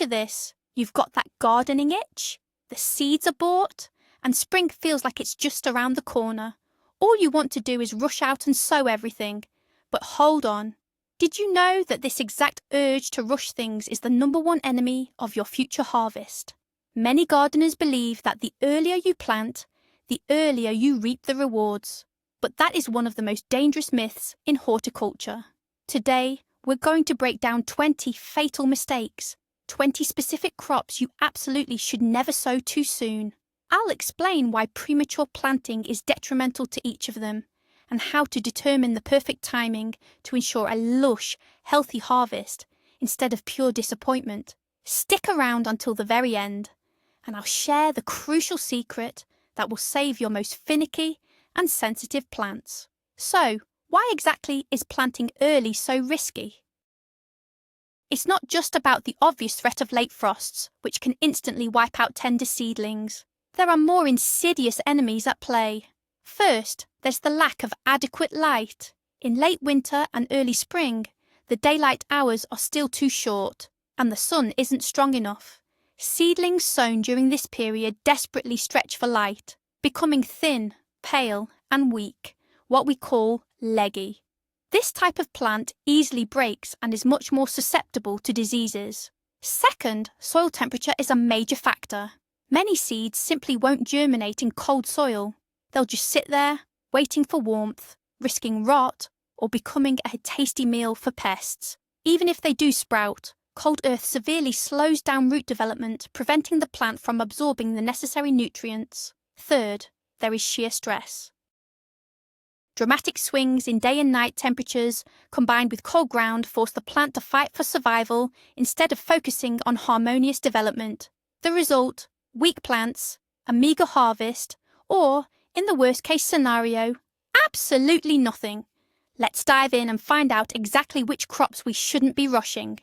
Picture this. You've got that gardening itch, the seeds are bought, and spring feels like it's just around the corner. All you want to do is rush out and sow everything. But hold on. Did you know that this exact urge to rush things is the #1 enemy of your future harvest? Many gardeners believe that the earlier you plant, the earlier you reap the rewards. But that is one of the most dangerous myths in horticulture. Today, we're going to break down 20 fatal mistakes, 20 specific crops you absolutely should never sow too soon. I'll explain why premature planting is detrimental to each of them, and how to determine the perfect timing to ensure a lush, healthy harvest instead of pure disappointment. Stick around until the very end, and I'll share the crucial secret that will save your most finicky and sensitive plants. So, why exactly is planting early so risky? It's not just about the obvious threat of late frosts, which can instantly wipe out tender seedlings. There are more insidious enemies at play. First, there's the lack of adequate light. In late winter and early spring, the daylight hours are still too short, and the sun isn't strong enough. Seedlings sown during this period desperately stretch for light, becoming thin, pale, and weak, what we call leggy. This type of plant easily breaks and is much more susceptible to diseases. Second, soil temperature is a major factor. Many seeds simply won't germinate in cold soil. They'll just sit there, waiting for warmth, risking rot, or becoming a tasty meal for pests. Even if they do sprout, cold earth severely slows down root development, preventing the plant from absorbing the necessary nutrients. Third, there is sheer stress. Dramatic swings in day and night temperatures combined with cold ground force the plant to fight for survival instead of focusing on harmonious development. The result: weak plants, a meagre harvest, or, in the worst-case scenario, absolutely nothing. Let's dive in and find out exactly which crops we shouldn't be rushing.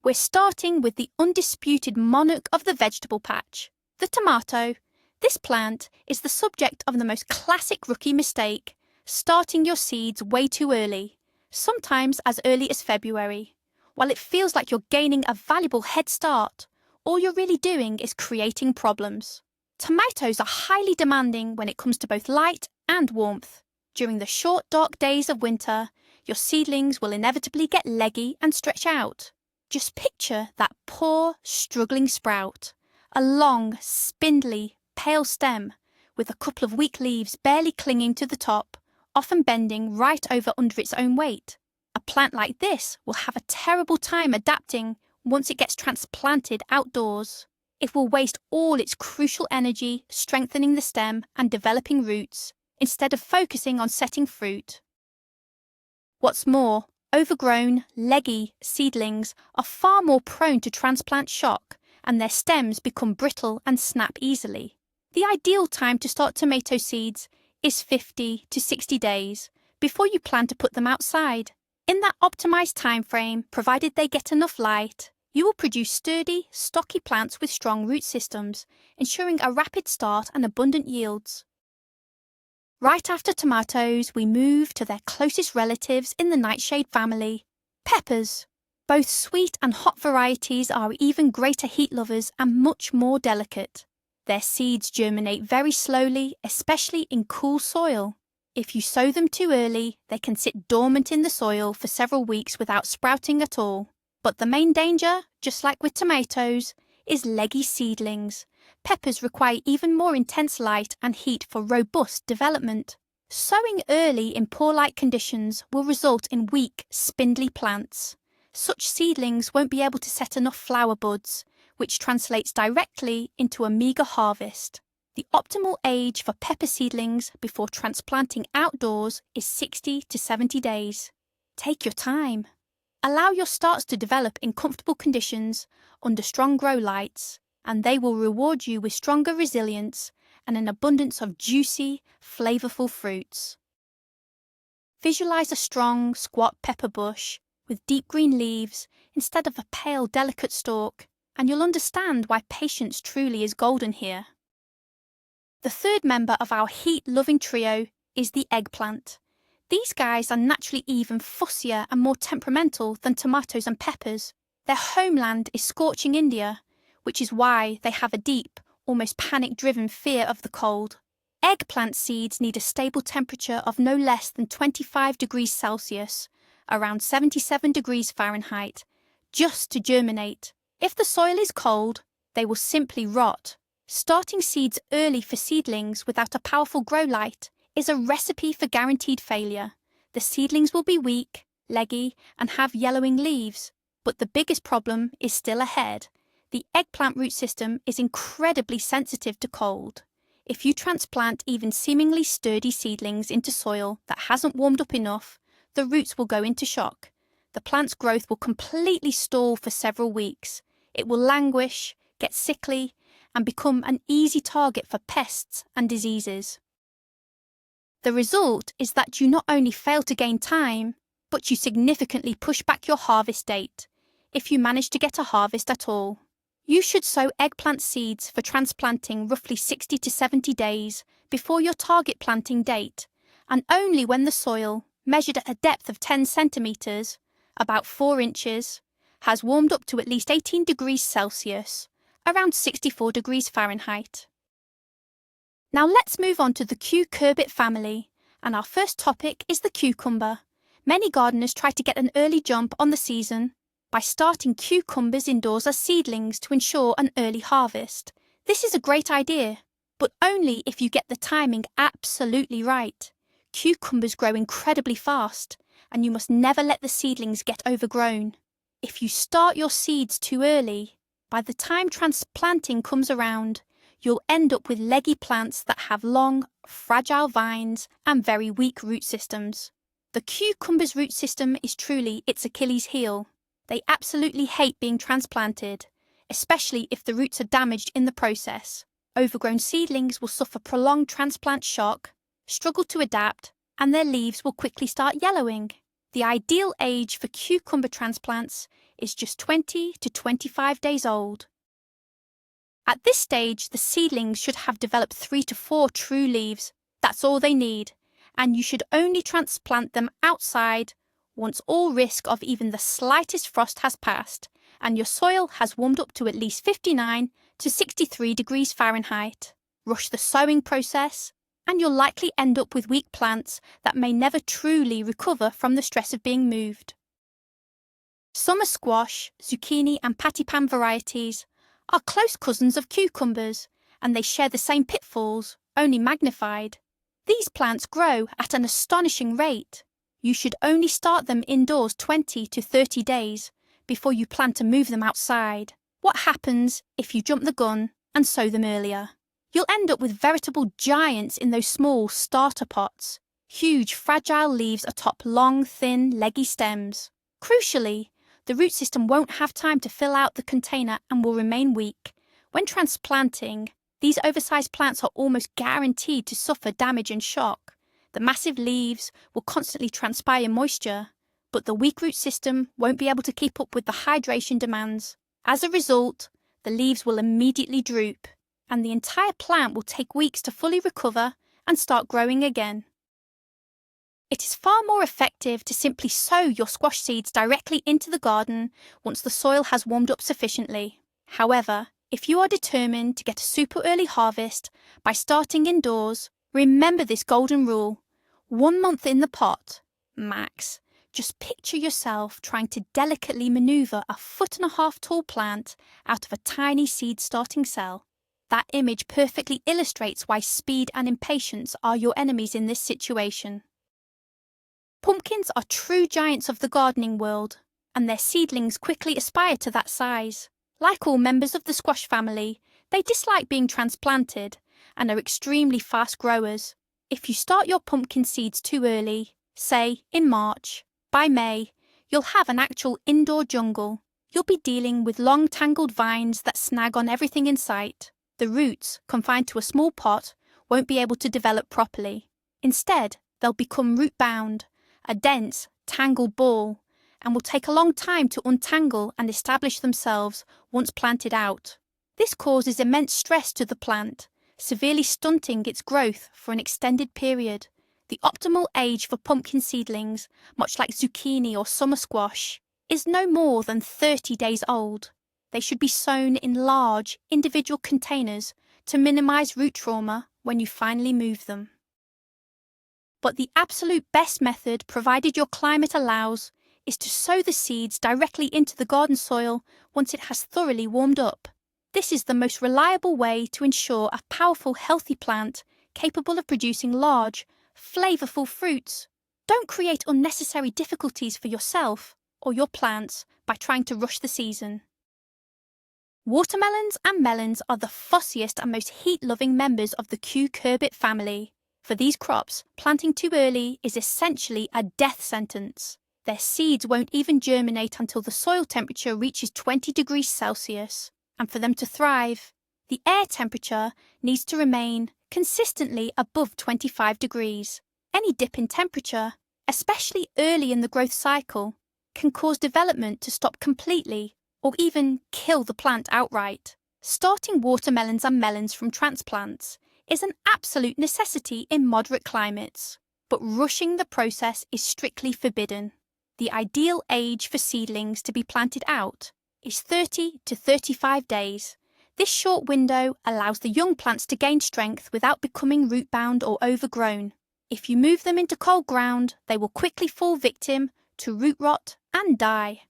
We're starting with the undisputed monarch of the vegetable patch, the tomato. This plant is the subject of the most classic rookie mistake, starting your seeds way too early, sometimes as early as February. While it feels like you're gaining a valuable head start, all you're really doing is creating problems. Tomatoes are highly demanding when it comes to both light and warmth. During the short, dark days of winter, your seedlings will inevitably get leggy and stretch out. Just picture that poor, struggling sprout, a long, spindly, pale stem with a couple of weak leaves barely clinging to the top, often bending right over under its own weight. A plant like this will have a terrible time adapting once it gets transplanted outdoors. It will waste all its crucial energy strengthening the stem and developing roots, instead of focusing on setting fruit. What's more, overgrown, leggy seedlings are far more prone to transplant shock, and their stems become brittle and snap easily. The ideal time to start tomato seeds is 50 to 60 days before you plan to put them outside. In that optimized time frame, provided they get enough light, you will produce sturdy, stocky plants with strong root systems, ensuring a rapid start and abundant yields. Right after tomatoes, we move to their closest relatives in the nightshade family, peppers. Both sweet and hot varieties are even greater heat lovers and much more delicate. Their seeds germinate very slowly, especially in cool soil. If you sow them too early, they can sit dormant in the soil for several weeks without sprouting at all. But the main danger, just like with tomatoes, is leggy seedlings. Peppers require even more intense light and heat for robust development. Sowing early in poor light conditions will result in weak, spindly plants. Such seedlings won't be able to set enough flower buds, which translates directly into a meagre harvest. The optimal age for pepper seedlings before transplanting outdoors is 60 to 70 days. Take your time. Allow your starts to develop in comfortable conditions under strong grow lights, and they will reward you with stronger resilience and an abundance of juicy, flavorful fruits. Visualize a strong, squat pepper bush with deep green leaves instead of a pale, delicate stalk, and you'll understand why patience truly is golden here. The third member of our heat-loving trio is the eggplant. These guys are naturally even fussier and more temperamental than tomatoes and peppers. Their homeland is scorching India, which is why they have a deep, almost panic-driven fear of the cold. Eggplant seeds need a stable temperature of no less than 25 degrees Celsius, around 77 degrees Fahrenheit, just to germinate. If the soil is cold, they will simply rot. Starting seeds early for seedlings without a powerful grow light is a recipe for guaranteed failure. The seedlings will be weak, leggy, and have yellowing leaves. But the biggest problem is still ahead. The eggplant root system is incredibly sensitive to cold. If you transplant even seemingly sturdy seedlings into soil that hasn't warmed up enough, the roots will go into shock. The plant's growth will completely stall for several weeks. It will languish, get sickly, and become an easy target for pests and diseases. The result is that you not only fail to gain time, but you significantly push back your harvest date, if you manage to get a harvest at all. You should sow eggplant seeds for transplanting roughly 60 to 70 days before your target planting date, and only when the soil, measured at a depth of 10 centimetres, about 4 inches, has warmed up to at least 18 degrees Celsius, around 64 degrees Fahrenheit. Now let's move on to the cucurbit family, and our first topic is the cucumber. Many gardeners try to get an early jump on the season by starting cucumbers indoors as seedlings to ensure an early harvest. This is a great idea, but only if you get the timing absolutely right. Cucumbers grow incredibly fast, and you must never let the seedlings get overgrown. If you start your seeds too early, by the time transplanting comes around, you'll end up with leggy plants that have long, fragile vines and very weak root systems. The cucumber's root system is truly its Achilles heel. They absolutely hate being transplanted, especially if the roots are damaged in the process. Overgrown seedlings will suffer prolonged transplant shock, struggle to adapt, and their leaves will quickly start yellowing. The ideal age for cucumber transplants is just 20 to 25 days old. At this stage, the seedlings should have developed 3 to 4 true leaves. That's all they need, and you should only transplant them outside once all risk of even the slightest frost has passed and your soil has warmed up to at least 59 to 63 degrees Fahrenheit. Rush the sowing process, and you'll likely end up with weak plants that may never truly recover from the stress of being moved. Summer squash, zucchini and pattypan varieties are close cousins of cucumbers, and they share the same pitfalls, only magnified. These plants grow at an astonishing rate. You should only start them indoors 20 to 30 days before you plan to move them outside. What happens if you jump the gun and sow them earlier? You'll end up with veritable giants in those small starter pots, huge fragile leaves atop long, thin, leggy stems. Crucially, the root system won't have time to fill out the container and will remain weak. When transplanting, these oversized plants are almost guaranteed to suffer damage and shock. The massive leaves will constantly transpire moisture, but the weak root system won't be able to keep up with the hydration demands. As a result, the leaves will immediately droop, and the entire plant will take weeks to fully recover and start growing again. It is far more effective to simply sow your squash seeds directly into the garden once the soil has warmed up sufficiently. However, if you are determined to get a super early harvest by starting indoors, remember this golden rule: 1 month in the pot, max. Just picture yourself trying to delicately maneuver a 1.5 foot tall plant out of a tiny seed starting cell. That image perfectly illustrates why speed and impatience are your enemies in this situation. Pumpkins are true giants of the gardening world, and their seedlings quickly aspire to that size. Like all members of the squash family, they dislike being transplanted and are extremely fast growers. If you start your pumpkin seeds too early, say in March, by May, you'll have an actual indoor jungle. You'll be dealing with long tangled vines that snag on everything in sight. The roots, confined to a small pot, won't be able to develop properly. Instead, they'll become root-bound, a dense, tangled ball, and will take a long time to untangle and establish themselves once planted out. This causes immense stress to the plant, severely stunting its growth for an extended period. The optimal age for pumpkin seedlings, much like zucchini or summer squash, is no more than 30 days old. They should be sown in large, individual containers to minimize root trauma when you finally move them. But the absolute best method, provided your climate allows, is to sow the seeds directly into the garden soil once it has thoroughly warmed up. This is the most reliable way to ensure a powerful, healthy plant capable of producing large, flavourful fruits. Don't create unnecessary difficulties for yourself or your plants by trying to rush the season. Watermelons and melons are the fussiest and most heat-loving members of the cucurbit family. For these crops, planting too early is essentially a death sentence. Their seeds won't even germinate until the soil temperature reaches 20 degrees Celsius. And for them to thrive, the air temperature needs to remain consistently above 25 degrees. Any dip in temperature, especially early in the growth cycle, can cause development to stop completely or even kill the plant outright. Starting watermelons and melons from transplants is an absolute necessity in moderate climates, but rushing the process is strictly forbidden. The ideal age for seedlings to be planted out is 30 to 35 days. This short window allows the young plants to gain strength without becoming root-bound or overgrown. If you move them into cold ground, they will quickly fall victim to root rot and die.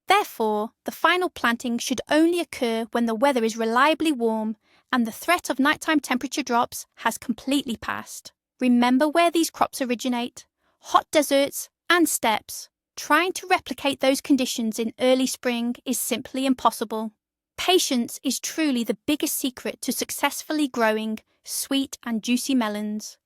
Therefore, the final planting should only occur when the weather is reliably warm and the threat of nighttime temperature drops has completely passed. Remember where these crops originate: hot deserts and steppes. Trying to replicate those conditions in early spring is simply impossible. Patience is truly the biggest secret to successfully growing sweet and juicy melons.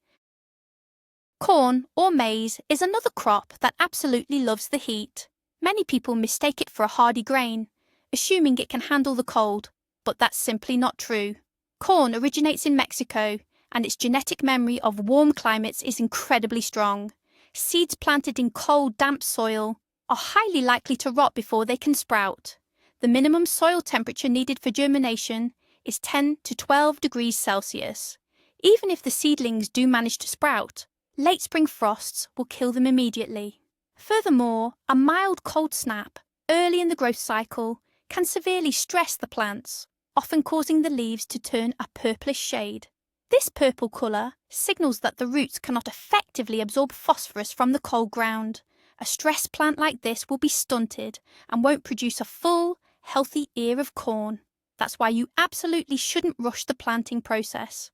Corn or maize is another crop that absolutely loves the heat. Many people mistake it for a hardy grain, assuming it can handle the cold, but that's simply not true. Corn originates in Mexico, and its genetic memory of warm climates is incredibly strong. Seeds planted in cold, damp soil are highly likely to rot before they can sprout. The minimum soil temperature needed for germination is 10 to 12 degrees Celsius. Even if the seedlings do manage to sprout, late spring frosts will kill them immediately. Furthermore, a mild cold snap early in the growth cycle can severely stress the plants, often causing the leaves to turn a purplish shade. This purple colour signals that the roots cannot effectively absorb phosphorus from the cold ground. A stressed plant like this will be stunted and won't produce a full, healthy ear of corn. That's why you absolutely shouldn't rush the planting process.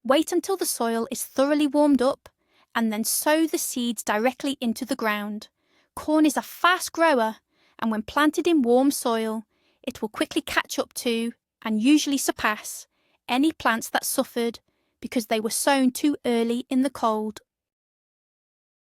Wait until the soil is thoroughly warmed up and then sow the seeds directly into the ground. Corn is a fast grower, and when planted in warm soil, it will quickly catch up to, and usually surpass, any plants that suffered because they were sown too early in the cold.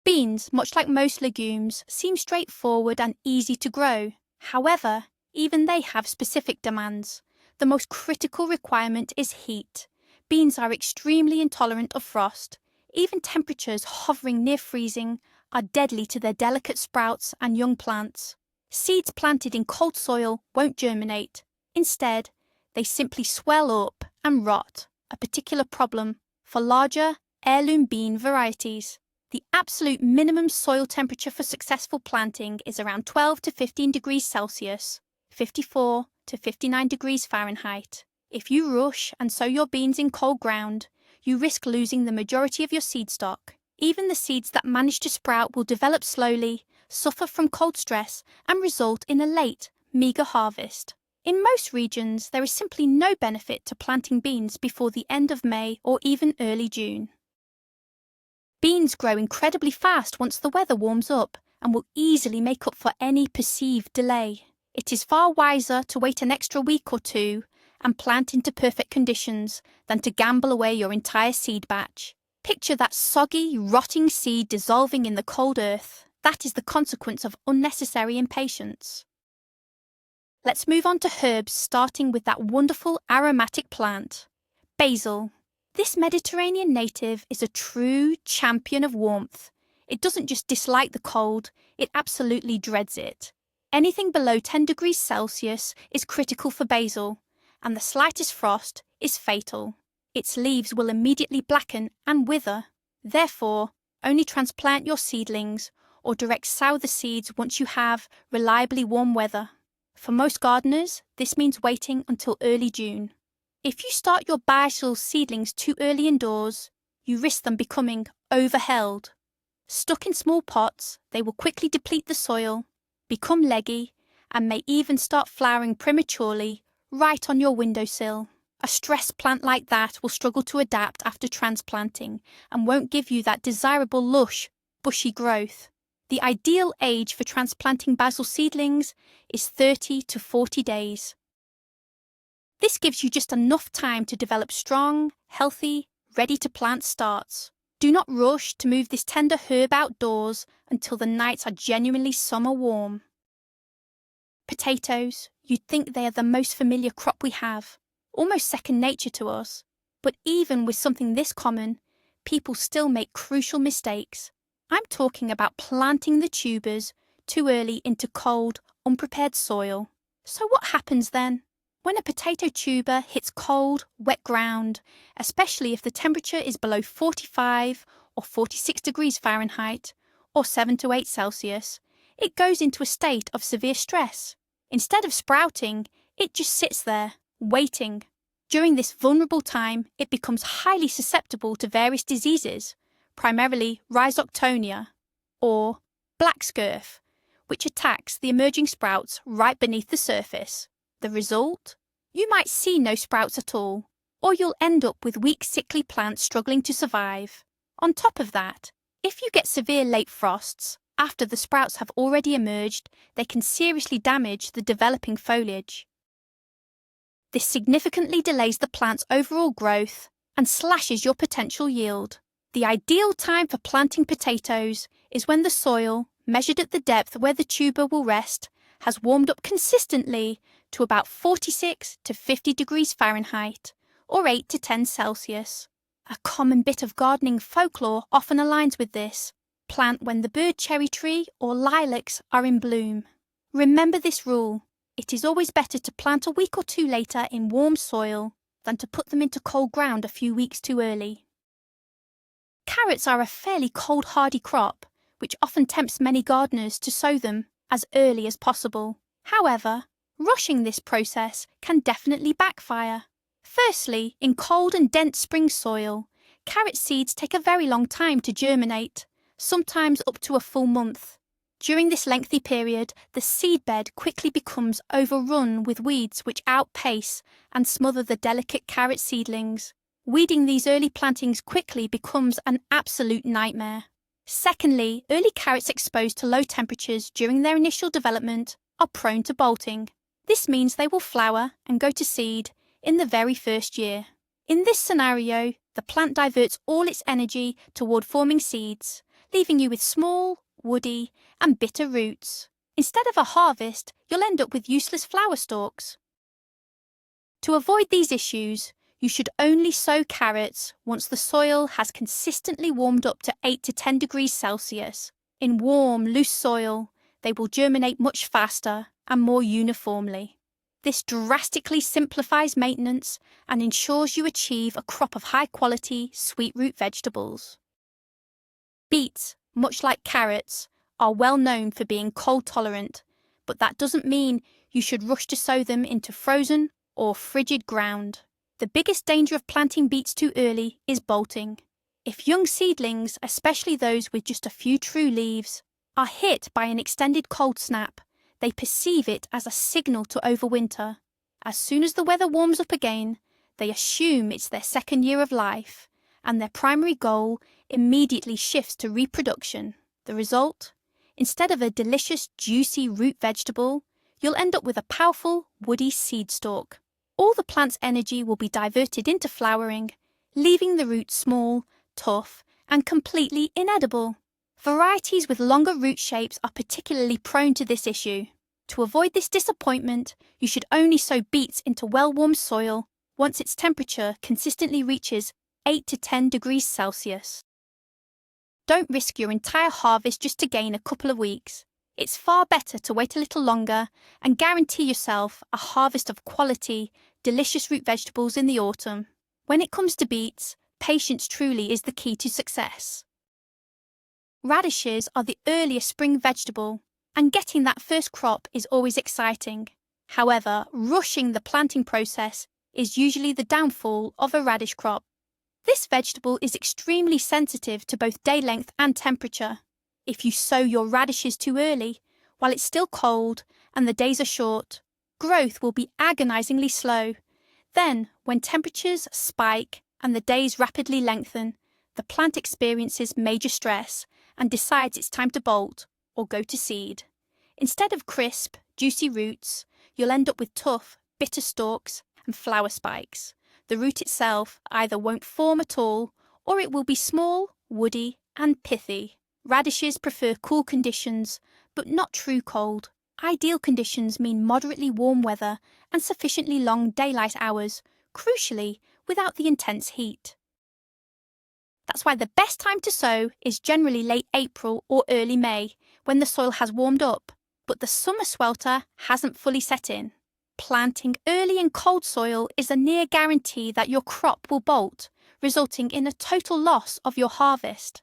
Beans, much like most legumes, seem straightforward and easy to grow. However, even they have specific demands. The most critical requirement is heat. Beans are extremely intolerant of frost. Even temperatures hovering near freezing are deadly to their delicate sprouts and young plants. Seeds planted in cold soil won't germinate. Instead, they simply swell up and rot, a particular problem for larger heirloom bean varieties. The absolute minimum soil temperature for successful planting is around 12 to 15 degrees Celsius, 54 to 59 degrees Fahrenheit. If you rush and sow your beans in cold ground, you risk losing the majority of your seed stock. Even the seeds that manage to sprout will develop slowly, suffer from cold stress, and result in a late, meagre harvest. In most regions, there is simply no benefit to planting beans before the end of May or even early June. Beans grow incredibly fast once the weather warms up and will easily make up for any perceived delay. It is far wiser to wait an extra week or two and plant into perfect conditions than to gamble away your entire seed batch. Picture that soggy, rotting seed dissolving in the cold earth. That is the consequence of unnecessary impatience. Let's move on to herbs, starting with that wonderful aromatic plant, basil. This Mediterranean native is a true champion of warmth. It doesn't just dislike the cold, it absolutely dreads it. Anything below 10 degrees Celsius is critical for basil, and the slightest frost is fatal. Its leaves will immediately blacken and wither. Therefore, only transplant your seedlings or direct sow the seeds once you have reliably warm weather. For most gardeners, this means waiting until early June. If you start your basil seedlings too early indoors, you risk them becoming overheld. Stuck in small pots, they will quickly deplete the soil, become leggy, and may even start flowering prematurely right on your windowsill. A stressed plant like that will struggle to adapt after transplanting and won't give you that desirable lush, bushy growth. The ideal age for transplanting basil seedlings is 30 to 40 days. This gives you just enough time to develop strong, healthy, ready-to-plant starts. Do not rush to move this tender herb outdoors until the nights are genuinely summer warm. Potatoes, you'd think they are the most familiar crop we have, almost second nature to us. But even with something this common, people still make crucial mistakes. I'm talking about planting the tubers too early into cold, unprepared soil. So what happens then? When a potato tuber hits cold, wet ground, especially if the temperature is below 45 or 46 degrees Fahrenheit or 7 to 8 Celsius, it goes into a state of severe stress. Instead of sprouting, it just sits there, waiting. During this vulnerable time, it becomes highly susceptible to various diseases, primarily rhizoctonia, or black scurf, which attacks the emerging sprouts right beneath the surface. The result? You might see no sprouts at all, or you'll end up with weak, sickly plants struggling to survive. On top of that, if you get severe late frosts, after the sprouts have already emerged, they can seriously damage the developing foliage. This significantly delays the plant's overall growth and slashes your potential yield. The ideal time for planting potatoes is when the soil, measured at the depth where the tuber will rest, has warmed up consistently to about 46 to 50 degrees Fahrenheit or 8 to 10 Celsius. A common bit of gardening folklore often aligns with this. Plant when the bird cherry tree or lilacs are in bloom. Remember this rule. It is always better to plant a week or two later in warm soil than to put them into cold ground a few weeks too early. Carrots are a fairly cold-hardy crop, which often tempts many gardeners to sow them as early as possible. However, rushing this process can definitely backfire. Firstly, in cold and dense spring soil, carrot seeds take a very long time to germinate, sometimes up to a full month. During this lengthy period, the seedbed quickly becomes overrun with weeds which outpace and smother the delicate carrot seedlings. Weeding these early plantings quickly becomes an absolute nightmare. Secondly, early carrots exposed to low temperatures during their initial development are prone to bolting. This means they will flower and go to seed in the very first year. In this scenario, the plant diverts all its energy toward forming seeds, leaving you with small, woody, and bitter roots. Instead of a harvest, you'll end up with useless flower stalks. To avoid these issues, you should only sow carrots once the soil has consistently warmed up to 8 to 10 degrees Celsius. In warm, loose soil, they will germinate much faster and more uniformly. This drastically simplifies maintenance and ensures you achieve a crop of high-quality, sweet-root vegetables. Beets, much like carrots, are well known for being cold-tolerant, but that doesn't mean you should rush to sow them into frozen or frigid ground. The biggest danger of planting beets too early is bolting. If young seedlings, especially those with just a few true leaves, are hit by an extended cold snap, they perceive it as a signal to overwinter. As soon as the weather warms up again, they assume it's their second year of life, and their primary goal immediately shifts to reproduction. The result? Instead of a delicious, juicy root vegetable, you'll end up with a powerful, woody seed stalk. All the plant's energy will be diverted into flowering, leaving the roots small, tough, and completely inedible. Varieties with longer root shapes are particularly prone to this issue. To avoid this disappointment, you should only sow beets into well-warmed soil once its temperature consistently reaches 8 to 10 degrees Celsius. Don't risk your entire harvest just to gain a couple of weeks. It's far better to wait a little longer and guarantee yourself a harvest of quality, delicious root vegetables in the autumn. When it comes to beets, patience truly is the key to success. Radishes are the earliest spring vegetable, and getting that first crop is always exciting. However, rushing the planting process is usually the downfall of a radish crop. This vegetable is extremely sensitive to both day length and temperature. If you sow your radishes too early, while it's still cold and the days are short, growth will be agonizingly slow. Then, when temperatures spike and the days rapidly lengthen, the plant experiences major stress and decides it's time to bolt or go to seed. Instead of crisp, juicy roots, you'll end up with tough, bitter stalks and flower spikes. The root itself either won't form at all, or it will be small, woody, and pithy. Radishes prefer cool conditions, but not true cold. Ideal conditions mean moderately warm weather and sufficiently long daylight hours, crucially, without the intense heat. That's why the best time to sow is generally late April or early May, when the soil has warmed up, but the summer swelter hasn't fully set in. Planting early in cold soil is a near guarantee that your crop will bolt, resulting in a total loss of your harvest.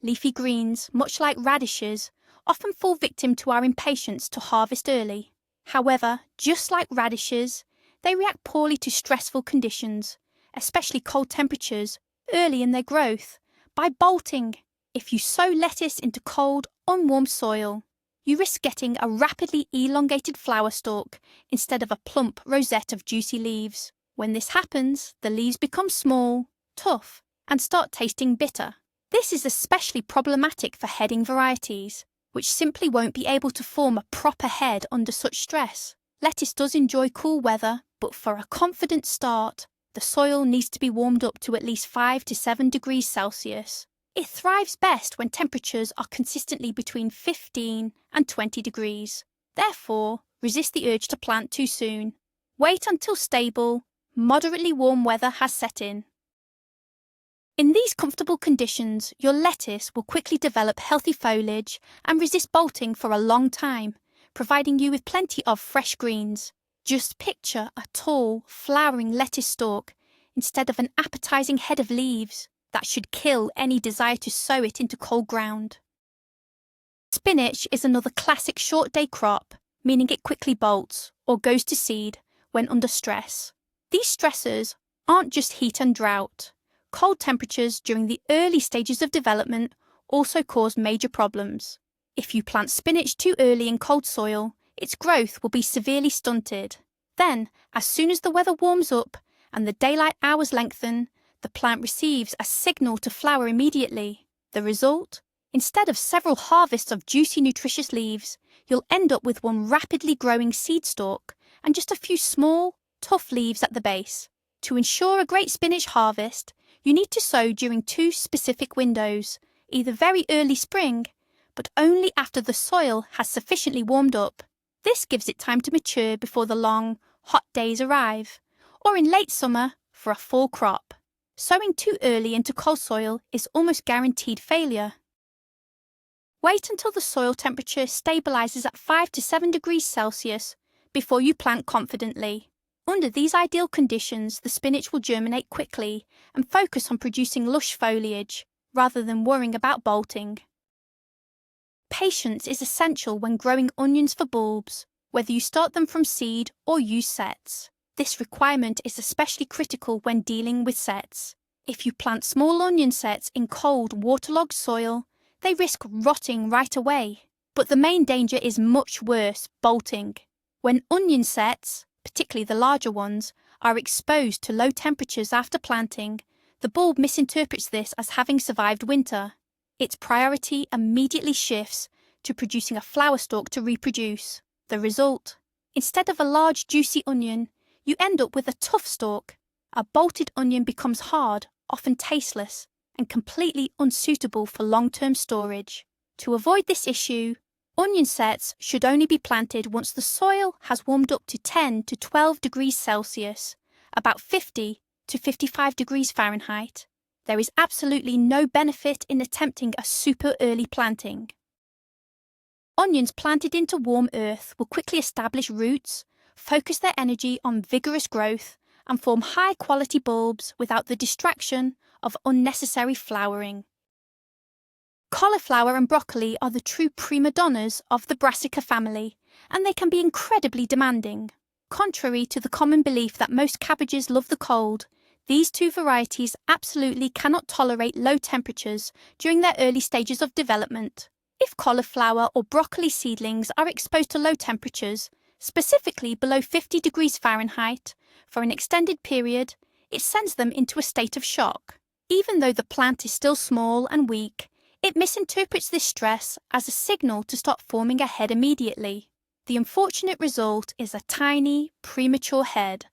Leafy greens, much like radishes, often fall victim to our impatience to harvest early. However, just like radishes, they react poorly to stressful conditions, especially cold temperatures, early in their growth, by bolting. If you sow lettuce into cold, unwarmed soil, you risk getting a rapidly elongated flower stalk instead of a plump rosette of juicy leaves. When this happens, the leaves become small, tough, and start tasting bitter. This is especially problematic for heading varieties, which simply won't be able to form a proper head under such stress. Lettuce does enjoy cool weather, but for a confident start, the soil needs to be warmed up to at least 5 to 7 degrees Celsius. It thrives best when temperatures are consistently between 15 and 20 degrees. Therefore, resist the urge to plant too soon. Wait until stable, moderately warm weather has set in. In these comfortable conditions, your lettuce will quickly develop healthy foliage and resist bolting for a long time, providing you with plenty of fresh greens. Just picture a tall, flowering lettuce stalk instead of an appetizing head of leaves that should kill any desire to sow it into cold ground. Spinach is another classic short-day crop, meaning it quickly bolts or goes to seed when under stress. These stressors aren't just heat and drought. Cold temperatures during the early stages of development also cause major problems. If you plant spinach too early in cold soil, its growth will be severely stunted. Then, as soon as the weather warms up and the daylight hours lengthen, the plant receives a signal to flower immediately. The result? Instead of several harvests of juicy, nutritious leaves, you'll end up with one rapidly growing seed stalk and just a few small, tough leaves at the base. To ensure a great spinach harvest, you need to sow during two specific windows, either very early spring, but only after the soil has sufficiently warmed up. This gives it time to mature before the long, hot days arrive, or in late summer for a full crop. Sowing too early into cold soil is almost guaranteed failure. Wait until the soil temperature stabilizes at 5 to 7 degrees Celsius before you plant confidently. Under these ideal conditions, the spinach will germinate quickly and focus on producing lush foliage, rather than worrying about bolting. Patience is essential when growing onions for bulbs, whether you start them from seed or use sets. This requirement is especially critical when dealing with sets. If you plant small onion sets in cold, waterlogged soil, they risk rotting right away. But the main danger is much worse, bolting. When onion sets, particularly the larger ones, are exposed to low temperatures after planting, the bulb misinterprets this as having survived winter. Its priority immediately shifts to producing a flower stalk to reproduce. The result? Instead of a large, juicy onion, you end up with a tough stalk. A bolted onion becomes hard, often tasteless, and completely unsuitable for long-term storage. To avoid this issue, onion sets should only be planted once the soil has warmed up to 10 to 12 degrees Celsius, about 50 to 55 degrees Fahrenheit. There is absolutely no benefit in attempting a super early planting. Onions planted into warm earth will quickly establish roots, focus their energy on vigorous growth, and form high-quality bulbs without the distraction of unnecessary flowering. Cauliflower and broccoli are the true prima donnas of the brassica family, and they can be incredibly demanding. Contrary to the common belief that most cabbages love the cold, these two varieties absolutely cannot tolerate low temperatures during their early stages of development. If cauliflower or broccoli seedlings are exposed to low temperatures, specifically below 50 degrees Fahrenheit, for an extended period, it sends them into a state of shock. Even though the plant is still small and weak, it misinterprets this stress as a signal to start forming a head immediately. The unfortunate result is a tiny, premature head,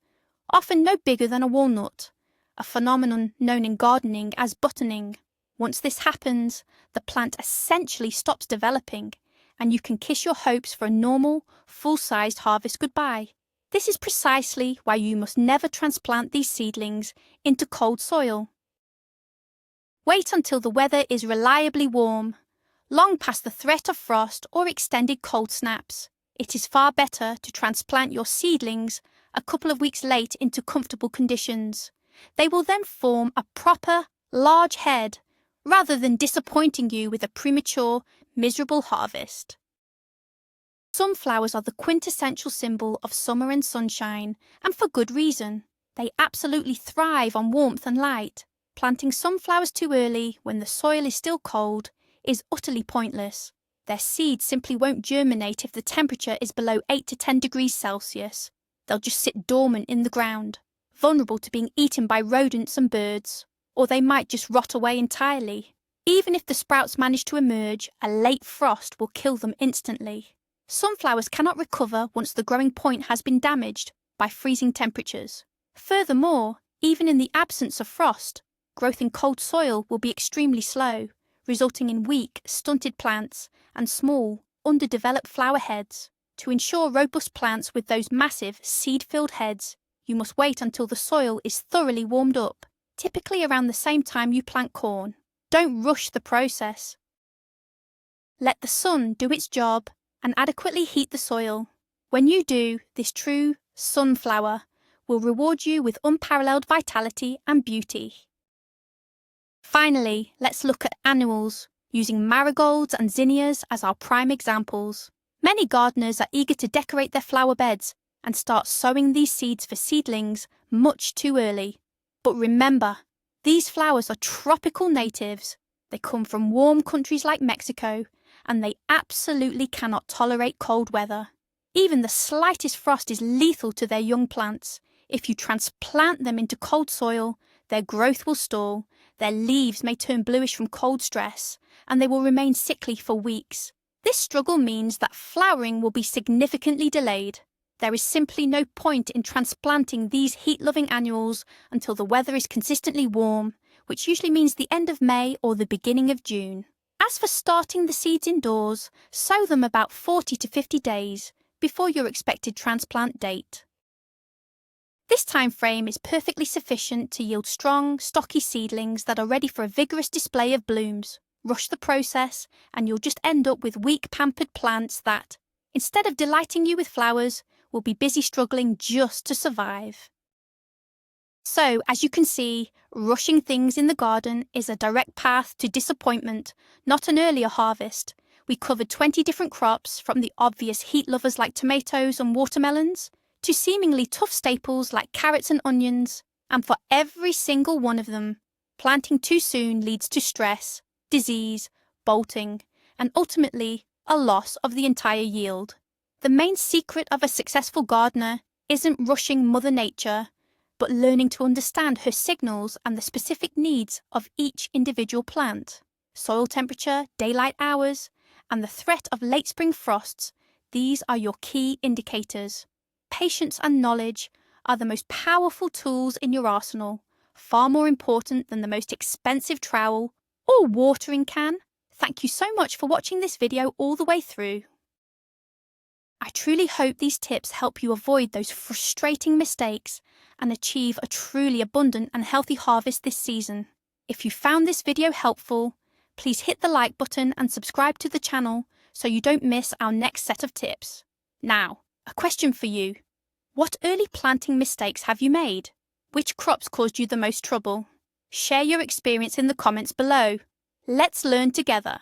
often no bigger than a walnut, a phenomenon known in gardening as buttoning. Once this happens, the plant essentially stops developing, and you can kiss your hopes for a normal, full-sized harvest goodbye. This is precisely why you must never transplant these seedlings into cold soil. Wait until the weather is reliably warm, long past the threat of frost or extended cold snaps. It is far better to transplant your seedlings a couple of weeks late into comfortable conditions. They will then form a proper, large head, rather than disappointing you with a premature, miserable harvest. Sunflowers are the quintessential symbol of summer and sunshine, and for good reason. They absolutely thrive on warmth and light. Planting sunflowers too early, when the soil is still cold, is utterly pointless. Their seeds simply won't germinate if the temperature is below 8 to 10 degrees Celsius. They'll just sit dormant in the ground, vulnerable to being eaten by rodents and birds, or they might just rot away entirely. Even if the sprouts manage to emerge, a late frost will kill them instantly. Sunflowers cannot recover once the growing point has been damaged by freezing temperatures. Furthermore, even in the absence of frost, growth in cold soil will be extremely slow, resulting in weak, stunted plants and small, underdeveloped flower heads. To ensure robust plants with those massive, seed-filled heads, you must wait until the soil is thoroughly warmed up, typically around the same time you plant corn. Don't rush the process. Let the sun do its job and adequately heat the soil. When you do, this true sunflower will reward you with unparalleled vitality and beauty. Finally, let's look at annuals, using marigolds and zinnias as our prime examples. Many gardeners are eager to decorate their flower beds and start sowing these seeds for seedlings much too early. But remember, these flowers are tropical natives. They come from warm countries like Mexico, and they absolutely cannot tolerate cold weather. Even the slightest frost is lethal to their young plants. If you transplant them into cold soil, their growth will stall, their leaves may turn bluish from cold stress, and they will remain sickly for weeks. This struggle means that flowering will be significantly delayed. There is simply no point in transplanting these heat-loving annuals until the weather is consistently warm, which usually means the end of May or the beginning of June. As for starting the seeds indoors, sow them about 40 to 50 days before your expected transplant date. This time frame is perfectly sufficient to yield strong, stocky seedlings that are ready for a vigorous display of blooms. Rush the process, and you'll just end up with weak, pampered plants that, instead of delighting you with flowers, will be busy struggling just to survive. So, as you can see, rushing things in the garden is a direct path to disappointment, not an earlier harvest. We covered 20 different crops, from the obvious heat lovers like tomatoes and watermelons, to seemingly tough staples like carrots and onions, and for every single one of them, planting too soon leads to stress, disease, bolting, and ultimately a loss of the entire yield. The main secret of a successful gardener isn't rushing Mother Nature, but learning to understand her signals and the specific needs of each individual plant. Soil temperature, daylight hours, and the threat of late spring frosts, these are your key indicators. Patience and knowledge are the most powerful tools in your arsenal, far more important than the most expensive trowel or watering can. Thank you so much for watching this video all the way through. I truly hope these tips help you avoid those frustrating mistakes and achieve a truly abundant and healthy harvest this season. If you found this video helpful, please hit the like button and subscribe to the channel so you don't miss our next set of tips. Now, a question for you. What early planting mistakes have you made? Which crops caused you the most trouble? Share your experience in the comments below. Let's learn together.